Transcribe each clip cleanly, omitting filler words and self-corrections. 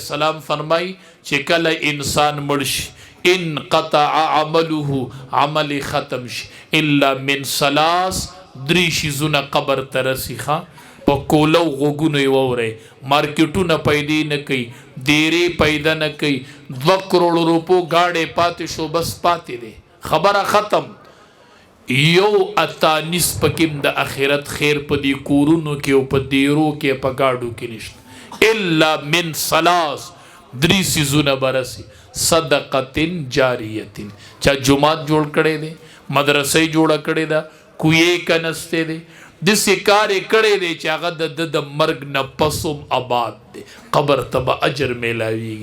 السلام فرمای چې کله انسان مړ شي انقطع عمله عمل ختم شي الا من ثلاث درې شیزونه قبر ته رسیخه په کولو غوږونو یې واورئ مارکیټونه پیدا نه کوي ډیرې پیدا نه کوي 2 کروڑ روپو گاډې پاتې شو بس پاتې دی خبره ختم یو اتانیس پکیم د اخرت خیر په دی کورونو کې او په دیرو کې په گاډو کې نشته الا من ثلاث درې سيزونه برسي صدقه جاریه چا جمعات جوړ کړي دي مدرسې جوړ کړي دا کوی کنسته دي د سکار کړي دي چې هغه د مرګ نه پسوم آباد دي قبر تبا اجر میلاوي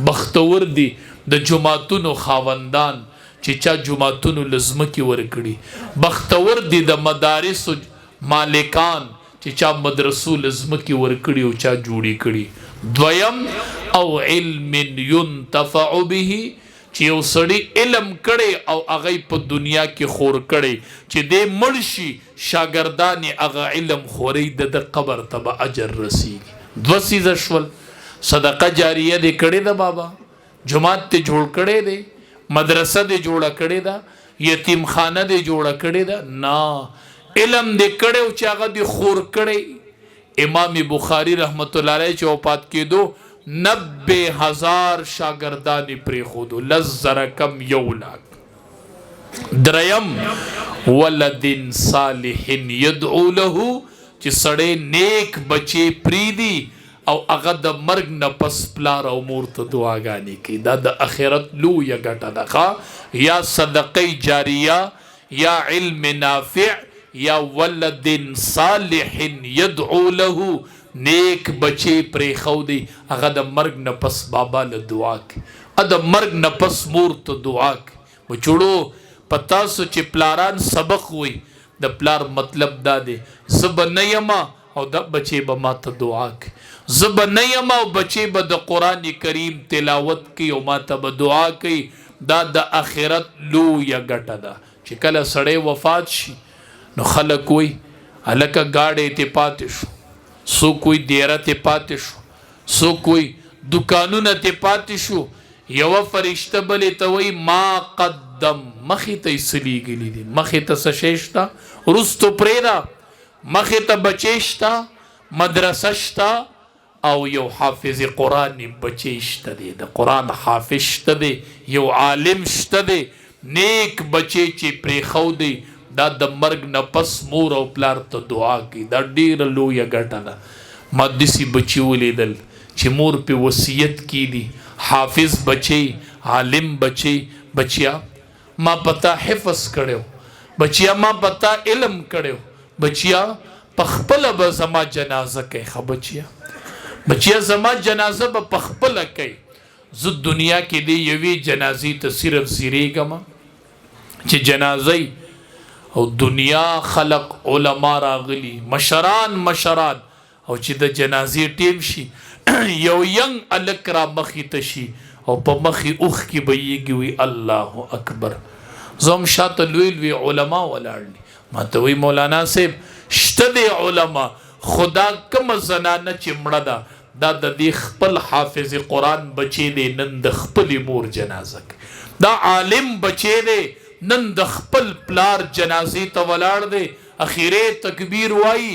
بختور دي د جمعاتونو خاوندان چې چا جمعاتونو لزمکی ورکړي بختور دي د مدارس مالکان چې چا مدرسو لزمکی ورکړي او چا جوړي کړي دویم او علم ينتفع به چې یو سړی علم کړي او هغه په دنیا کې خور کړي چې دې مرشي شاګردان هغه علم خوري د قبر ته اجر رسیږي دو سیزه شول صدقه جاریه دې کړي دا بابا جماعت ته جوړ کړي دې مدرسه دې جوړه کړي دا یتیم خانه دې جوړه کړي دا نه علم دې کړي او چې هغه دې خور کړي امام بخاری رحمت الله علیه چې وفات کېدو 90,000 شاگردانی پری خودو لزر کم 100,000 دریم ولد صالح يدعو له چې سړی نیک بچی پریدي او هغه د مرګ نه پس پلار او مور ته دعاګانې کوي دا د اخرت لویه ګټه ده یا صدقه جاریه یا علم نافع یا ولد صالح يدعو له نیک بچی پری خودی هغه د مرګ نه پس بابا له دعا کوي د مرګ نه پس مور ته دعا کوي بچوړو پتا سو چې پلاران سبق وي د پلار مطلب دا دی زب نه یما او د بچی به ما ته دعا کوي زب نه یما او بچی به د قران کریم تلاوت کوي او ما ته به دعا کوي دا د اخرت لویه ګټه ده چې کله سړی وفات شي نو خلک وي الکه گاډې ته پاتې شو سو کوئی دیره ته پاتې شو سو کوئی دکانونه ته پاتې شو یو فرشته بلې ته وي ما قدم مخې ته سلی ګلی دي مخې ته سشیشتا رستو پریدا مخې ته بچیشتا مدرسه شتا او یو حافظ قرآن بچیشتا دی د قرآن حافظ شتا دی یو عالم شتا دی نیک بچی چې پری خو دی دا د مرګ نه پس مور او پلار ته دعا کوي دا ډیره لویه ګټه ده ما داسې بچي ولیدل چې مور په وصیت کړي حافظ بچي عالم بچي بچیا ما پتا حفظ کړو بچیا ما پتا علم کړو بچیا پخپل به زما جنازه کوي بچیا زما جنازه به پخپل کوي زه دنیا کې دی یوې جنازې ته صرف زیریږم چې جنازه او دنیا خلق علما راغلی مشران او چې د جنازې ټیم شي یو ینګ الک را مخې ته شي او په مخې اوخ کې بهیږي وي الله اکبر زم شاته لوی علما ولاړ ما ته وی مولانا صاحب شته دی علما خدا کوم زنانه چې مړه ده دا د دې خپل حافظ قرآن بچی دی نن د خپل مور جنازه دا عالم بچی دی نن د خپل پلار جنازې ته ولاړ دی اخیره تکبیر وای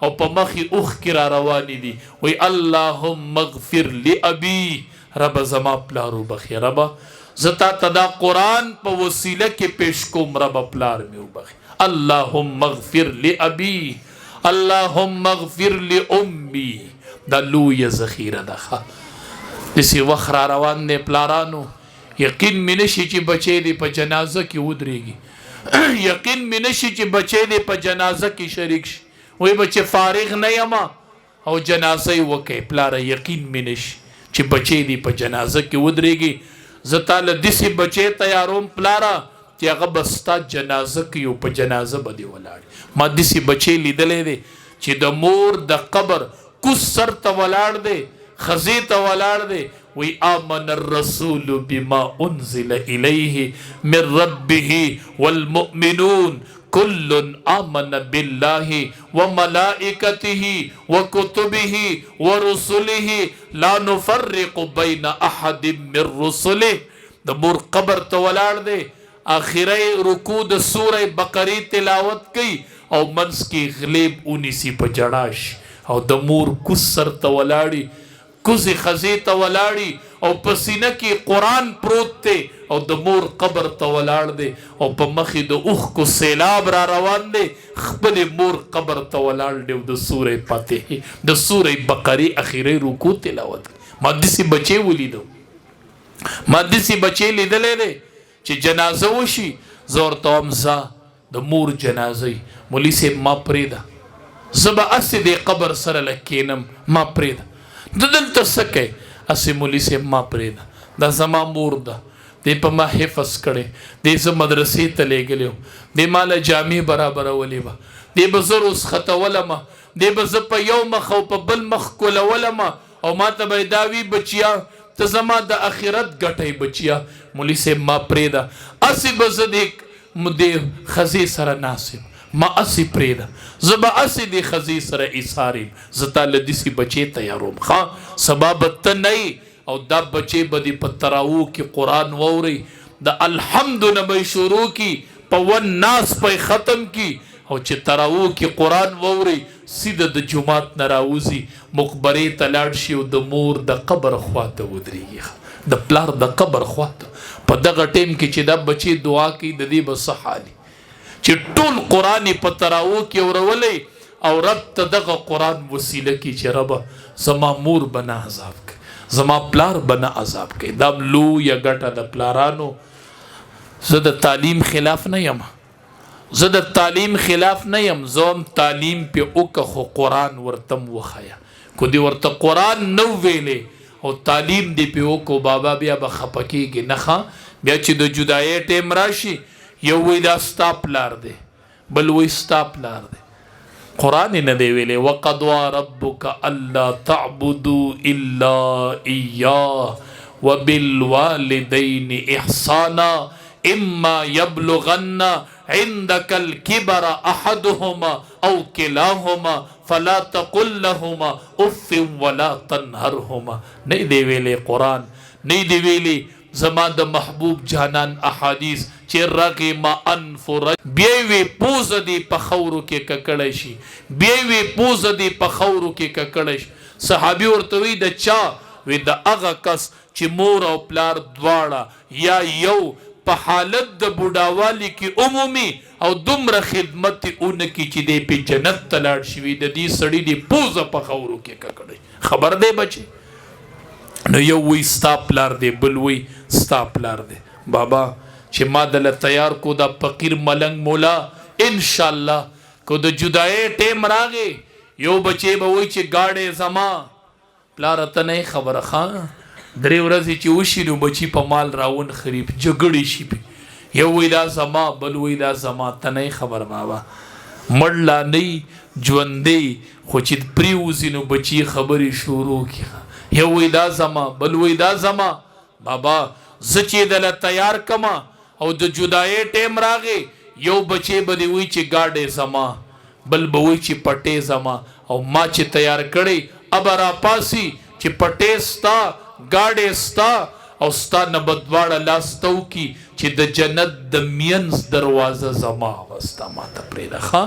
او په مخې اوخ کې را روانې دي وی اللهم اغفر لابي رب زما پلارو بخي رب زتا ته دا قرآن په وسیله کې پیش کوم رب پلار مې وبخي اللهم اغفر لابي اللهم اغفر لامي دا لویه ذخیره ده داسې وخت را روان دی پلارانو یقین می نشي چې بچی دی په جنازه کې ودرېږي یقین می نشي چې بچی دی په جنازه کې شریک شي وای بچی فارغ نه یما او جنازه وکي پلار یقین می نشي چې بچی دی په جنازه کې ودرېږي زتا له دسی بچی تیاروم پلارا چې هغه بستا جنازه کې او په جنازه باندې ولاړ ما دسی بچی لیدلې دی چې د مور د قبر کوس سر ته ولاړ دی خزی ته ولاړ دی وی آمن الرسول بما انزل الیه من ربه والمؤمنون کل آمن باللہ وملائکته وکتبه ورسله لا نفرق بین احد من رسله. د مور قبر ته ولاړ دی، آخری رکوع د سوره بقره تلاوت کوي او منس کې غلیب اونیسی په جړاش او د مور کوس سر ته ولاړی، کوزی خزی ته ولاړی او پسینه کې قرآن پروت دی او د مور قبر ته ولاړ دی او په مخې د اوښ کو سیلاب را روان دی، خپل مور قبر ته ولاړ دی او د سوره فاتحه د سوره بقره اخیری رکوع تلاوت. ما داسې بچی ولیدو، ما داسې بچی لیدلی دی چې جنازه وشي زه ورته وایم ځه د مور جنازه مولي صاحب ما پرېږده، زه به هسې دې قبر سره لږ کښېنم، ما پرېږده. د دلته څه کوې؟ هسې مولي صاحب ما پرېږده، دا زما مور ده، دی په ما حفظ کړی، دی زه مدرسې ته لېږلی وم، دی ما له جامې برابرولې وه، دی به زه رسختولمه، دی به زه په یو مخ او په بل مخ کولولمه او ما ته به یې دا وي بچیا ته زما د آخرت ګټئ بچیا. مولي صاحب ما پرېږده، هسې به زه د ښځې سره ناست یم، ما هسې پرېږده، زه به هسې د ښځې سره ایثار یم، زه تا له داسې بچې تیاروم. ښه سبا به ته نه یې او دا بچې به دې په تراوو کې قرآن واورئ، د الحمد نه به یې شروع کړي، په والناس به یې ختم کړي او چې تراوو کې قرآن واورئ سیده د جومات نه راوځي مقبرې ته لاړ شي او د مور د قبر خواته ودرېږي، د پلار د قبر خواته. په دغه ټیم کې چې دا بچې دعا کوي د دې به څه حال چې ټول قرآن په تراوو کې اورولی او رب ته دغه قرآن وسیله کړي چې ربه زما مور به نه عذاب کوي، زما پلار به نه عذاب کوي. دا لویه ګټه د پلارانو. زه د تعلیم خلاف نه یم، زه د تعلیم خلاف نه یم، زه هم تعلیم پې وکړه خو قرآن ورته م وښیه. کو دې ورته قرآن نه ویلی او تعلیم دې پې وکړو بابا بیا به خفه کېږي نه ښه. بیا چې د جدایۍ ټیم راشي یو وی دا ستا پلار دی، بل وی ستا پلار دی، قرآن یې نه دی ویلی وقضى ربک الا تعبدوا الا ایاه وبالوالدین احسانا اما یبلغن عندك الكبر احدهما او كلاهما فلا تقل لهما اف ولا تنهرهما. نه دی ویلی قرآن، نه دی ویلی زما د محبوب جانان احادیث چې رغم انف بیا وی پوزه دی په خورو کې ککړی شي، بیا وی پوزه دی په خورو کې ککړی شي. صحابي ورته وی د چا؟ وی د هغه کس چې مور او پلار دواړه یا یو په حالت د بوډاوالي کې عمومي او دومره خدمت اونکي چې دی په جنت ته لاړ شي، د دې سړي دی پوزه په خورو کې ککړی. خبر دی بچي؟ نو یو وی ستا پلار دی، بل وی ستا پلار دی. بابا چې ما دله تیار کو دا فقیر ملنګ مولا انشاءالله کو د جدایۍ ټیم راغی یو بچی به وی چې گاډې زما پلار ته نه خبره ښه 3 ورځې چې وشي نو بچی په مال راون خریب جګړې شي پې یو وی دا زما بل وی دا زما ته نه خبر بابا مړ لا نه ژوندی خو چې پریوځي نو بچی خبرې شروع کړي یو وی دا زما بل وی دا زما. بابا زه چې دله تیار کما او د جدایۍ ټیم راغی یو بچی به دی وی چې گاډې زما بل به وی چې پټې زما او ما چې تیار کړی اب را پاسی چې پټې ستا گاډې ستا او ستا نه به دواړه لاس تو کی چې د جنت د مینځ دروازه زما وستا ما ته پرېږده ښه.